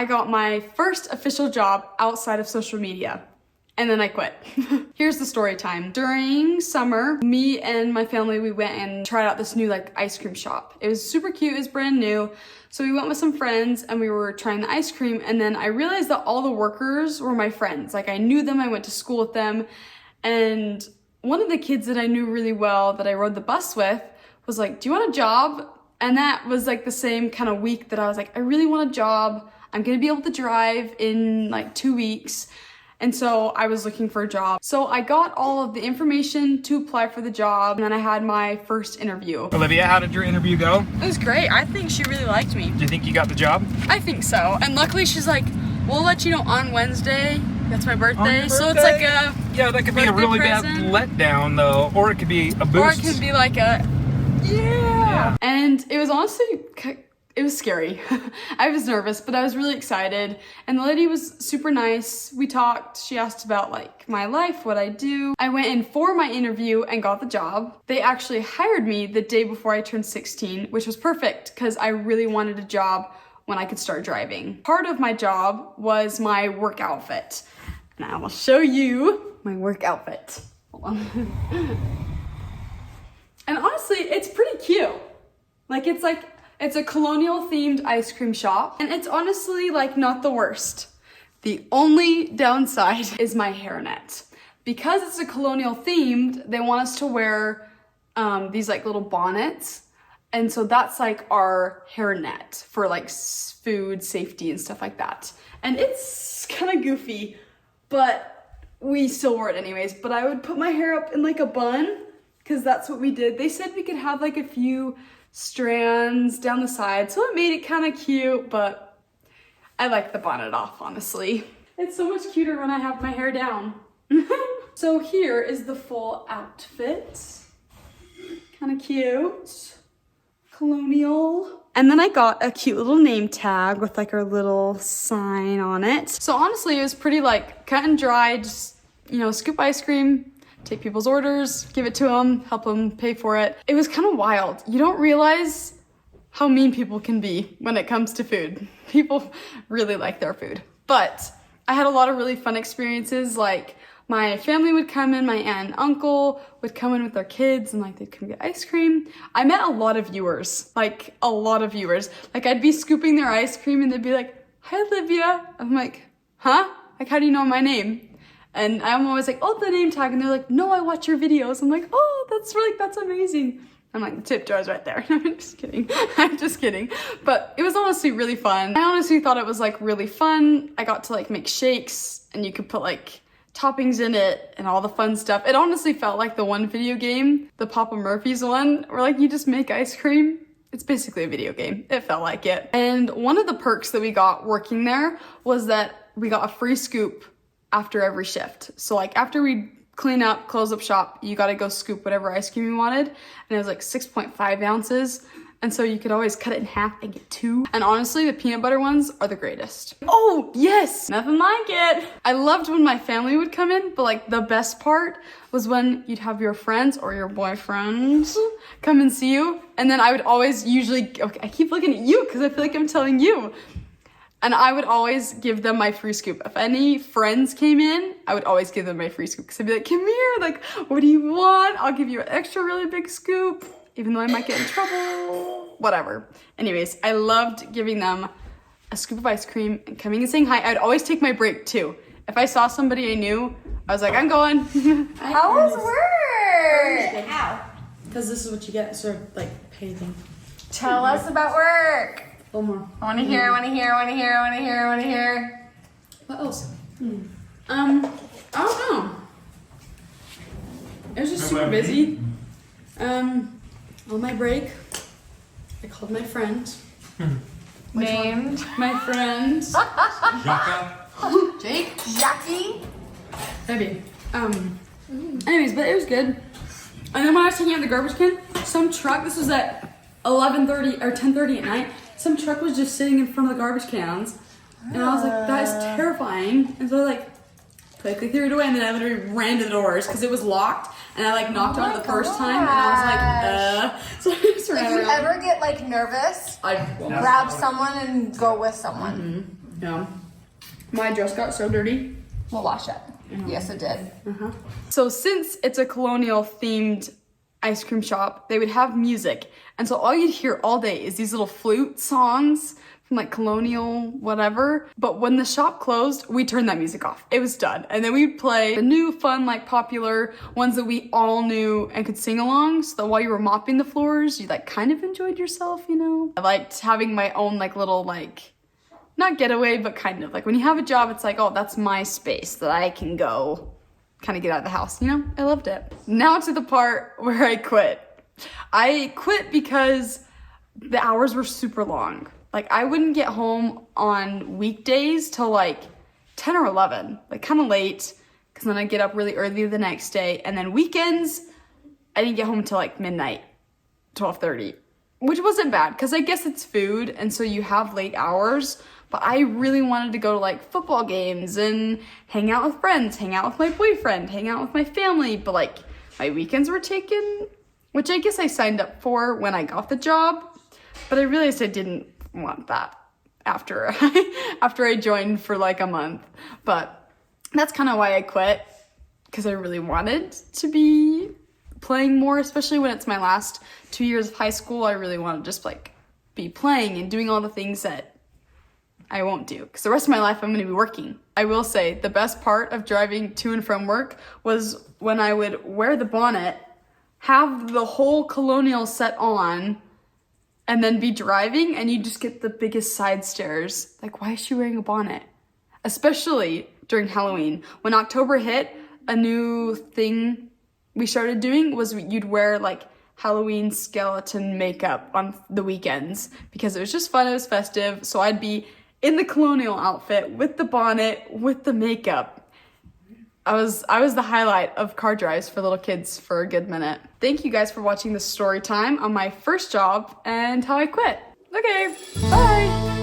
I got my first official job outside of social media. And then I quit. Here's the story time. During summer, me and my family, we went and tried out this new like ice cream shop. It was super cute, it was brand new. So we went with some friends and we were trying the ice cream, and then I realized that all the workers were my friends. Like I knew them, I went to school with them. And one of the kids that I knew really well that I rode the bus with was like, do you want a job? And that was like the same kind of week that I was like, I really want a job. I'm gonna be able to drive in like 2 weeks. And so I was looking for a job. So I got all of the information to apply for the job, and then I had my first interview. Olivia, how did your interview go? It was great. I think she really liked me. Do you think you got the job? I think so. And luckily she's like, we'll let you know on Wednesday. That's my birthday. So it's birthday? like a Yeah, that could be a really present. bad letdown though, or it could be a boost. Or it could be like a, yeah. And it was honestly, it was scary. I was nervous, but I was really excited. And the lady was super nice. We talked, she asked about like my life, what I do. I went in for my interview and got the job. They actually hired me the day before I turned 16, which was perfect because I really wanted a job when I could start driving. Part of my job was my work outfit. And I will show you my work outfit. Hold on. And honestly, it's pretty cute. It's a colonial themed ice cream shop. And it's honestly like not the worst. The only downside is my hairnet. Because it's a colonial themed, they want us to wear these like little bonnets. And so that's like our hairnet for like food safety and stuff like that. And it's kind of goofy, but we still wore it anyways. But I would put my hair up in like a bun because that's what we did. They said we could have like a few strands down the side, so it made it kind of cute, but I like the bonnet off, honestly. It's so much cuter when I have my hair down. So here is the full outfit. Kind of cute. Colonial. And then I got a cute little name tag with like our little sign on it. So honestly, it was pretty like cut and dry, just, you know, scoop ice cream, take people's orders, give it to them, help them pay for it. It was kind of wild. You don't realize how mean people can be when it comes to food. People really like their food. But I had a lot of really fun experiences. Like my family would come in, my aunt and uncle would come in with their kids and like they'd come get ice cream. I met a lot of viewers, like a lot of viewers. Like I'd be scooping their ice cream and they'd be like, hi Olivia. I'm like, huh? Like how do you know my name? And I'm always like, oh, the name tag. And they're like, no, I watch your videos. I'm like, oh, that's amazing. I'm like, the tip jar's right there. I'm just kidding. I'm just kidding. But it was honestly really fun. I honestly thought it was like really fun. I got to like make shakes and you could put like toppings in it and all the fun stuff. It honestly felt like the one video game, the Papa Murphy's one, where like you just make ice cream. It's basically a video game. It felt like it. And one of the perks that we got working there was that we got a free scoop after every shift. So like after we clean up, close up shop, you gotta go scoop whatever ice cream you wanted. And it was like 6.5 ounces. And so you could always cut it in half and get 2. And honestly, the peanut butter ones are the greatest. Oh, yes, nothing like it. I loved when my family would come in, but like the best part was when you'd have your friends or your boyfriends come and see you. And then I would always usually, okay, I keep looking at you because I feel like I'm telling you. And I would always give them my free scoop. If any friends came in, I would always give them my free scoop. Because I'd be like, come here, like, what do you want? I'll give you an extra really big scoop, even though I might get in trouble, whatever. Anyways, I loved giving them a scoop of ice cream and coming and saying hi. I'd always take my break too. If I saw somebody I knew, I was like, I'm going. How was work? How? Because this is what you get, sort of like pay thing. Tell us about work. One more. I want to hear, I want to hear, I want to hear, I want to hear, I want to hear. What else? I don't know. It was just super busy. On my break, I called my friend. Named? My friend. Jaka? Jake? Jackie? Maybe. Anyways, but it was good. And then when I was taking out the garbage can, some truck, this was at 11:30 or 10:30 at night, some truck was just sitting in front of the garbage cans. And I was like, that is terrifying. And so I like quickly threw it away, and then I literally ran to the doors because it was locked. And I like knocked on it the first time, and I was like, So I just ran If you around. ever get like nervous, grab someone and go with someone. Yeah. My dress got so dirty. We'll wash it. Yes, it did. So since it's a colonial themed ice cream shop, they would have music. And so all you'd hear all day is these little flute songs from like colonial whatever. But when the shop closed, we turned that music off. It was done. And then we'd play the new fun, like popular ones that we all knew and could sing along. So that while you were mopping the floors, you like kind of enjoyed yourself, you know? I liked having my own like little like, not getaway, but kind of like when you have a job, it's like, oh, that's my space that I can go kind of get out of the house, you know? I loved it. Now to the part where I quit. I quit because the hours were super long. Like I wouldn't get home on weekdays till like 10 or 11, like kind of late, because then I'd get up really early the next day. And then weekends, I didn't get home till like midnight, 12:30, which wasn't bad because I guess it's food. And so you have late hours. But I really wanted to go to like football games and hang out with friends, hang out with my boyfriend, hang out with my family. But like my weekends were taken, which I guess I signed up for when I got the job. But I realized I didn't want that after I joined for like a month. But that's kind of why I quit, because I really wanted to be playing more, especially when it's my last 2 years of high school. I really want to just like be playing and doing all the things that I won't do, because the rest of my life I'm going to be working. I will say the best part of driving to and from work was when I would wear the bonnet, have the whole colonial set on, and then be driving and you just get the biggest side stares. Like, why is she wearing a bonnet? Especially during Halloween. When October hit, a new thing we started doing was you'd wear like Halloween skeleton makeup on the weekends because it was just fun, it was festive. So I'd be in the colonial outfit with the bonnet, with the makeup. I was the highlight of car drives for little kids for a good minute. Thank you guys for watching this story time on my first job and how I quit. Okay, bye.